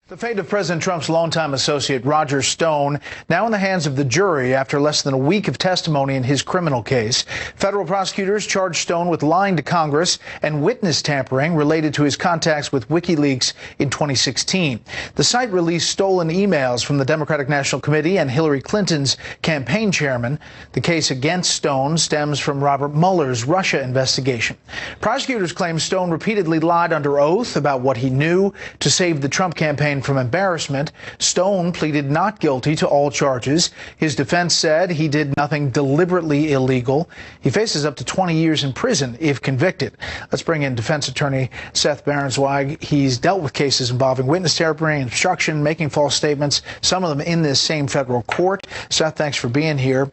The fate of President Trump's longtime associate Roger Stone now in the hands of the jury after less than a week of testimony in his criminal case. Federal prosecutors charged Stone with lying to Congress and witness tampering related to his contacts with WikiLeaks in 2016. The site released stolen emails from the Democratic National Committee and Hillary Clinton's campaign chairman. The case against Stone stems from Robert Mueller's Russia investigation. Prosecutors claim Stone repeatedly lied under oath about what he knew to save the Trump campaign from embarrassment. Stone pleaded not guilty to all charges. His defense said he did nothing deliberately illegal. He faces up to 20 years in prison if convicted. Let's bring in defense attorney Seth Berenzweig. He's dealt with cases involving witness tampering, obstruction, making false statements, some of them in this same federal court. Seth, thanks for being here.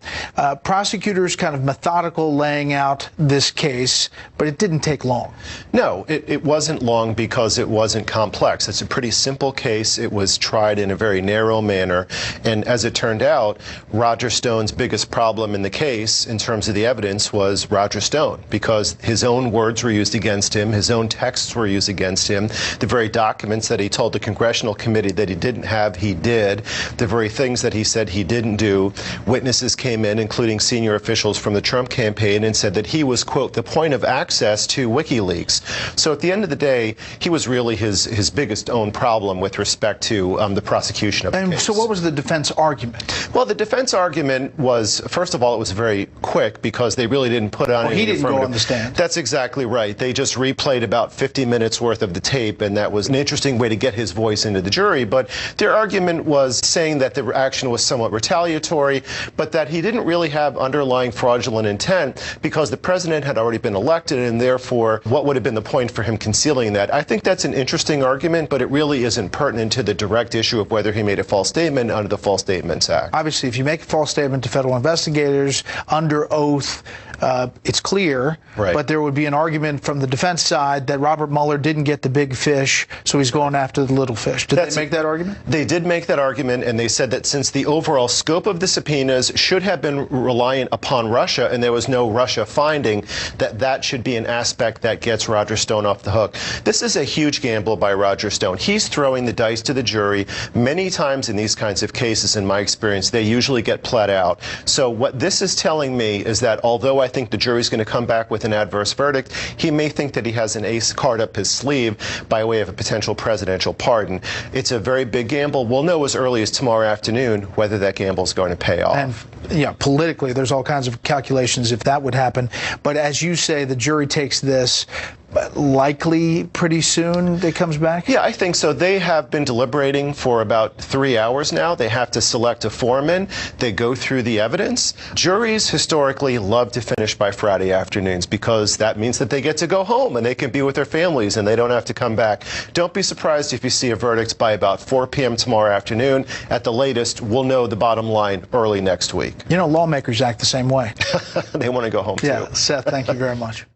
Prosecutors kind of methodical laying out this case, but it didn't take long. No, it wasn't long because it wasn't complex. It's a pretty simple case. It was tried in a very narrow manner, and as it turned out, Roger Stone's biggest problem in the case in terms of the evidence was Roger Stone, because his own words were used against him, his own texts were used against him, the very documents that he told the congressional committee that he didn't have, he did, the very things that he said he didn't do. Witnesses came in, including senior officials from the Trump campaign, and said that he was, quote, the point of access to WikiLeaks. So at the end of the day, he was really his biggest own problem with respect to the prosecution of the case. So what was the defense argument? Well, the defense argument was, first of all, it was very quick because they really didn't put on any he didn't affirmative. go on the stand. That's exactly right. They just replayed about 50 minutes worth of the tape, and that was an interesting way to get his voice into the jury. But their argument was saying that the action was somewhat retaliatory, but that he didn't really have underlying fraudulent intent because the president had already been elected, and therefore, what would have been the point for him concealing that? I think that's an interesting argument, but it really isn't pertinent to the direct issue of whether he made a false statement under the False Statements Act. Obviously, if you make a false statement to federal investigators under oath, it's clear, right. But there would be an argument from the defense side that Robert Mueller didn't get the big fish, so he's going after the little fish. Did they make that argument? They did make that argument, and they said that since the overall scope of the subpoenas should have been reliant upon Russia, and there was no Russia finding, that should be an aspect that gets Roger Stone off the hook. This is a huge gamble by Roger Stone. He's throwing the dice to the jury. Many times in these kinds of cases, in my experience, they usually get pled out. So what this is telling me is that although I think the jury's going to come back with an adverse verdict, he may think that he has an ace card up his sleeve by way of a potential presidential pardon. It's a very big gamble. We'll know as early as tomorrow afternoon whether that gamble is going to pay off. And yeah, politically, there's all kinds of calculations if that would happen. But as you say, the jury takes this likely pretty soon it comes back? Yeah, I think so. They have been deliberating for about 3 hours now. They have to select a foreman. They go through the evidence. Juries historically love to finish by Friday afternoons because that means that they get to go home and they can be with their families and they don't have to come back. Don't be surprised if you see a verdict by about 4 p.m. tomorrow afternoon. At the latest, we'll know the bottom line early next week. You know, lawmakers act the same way. They want to go home, too. Yeah, Seth, thank you very much.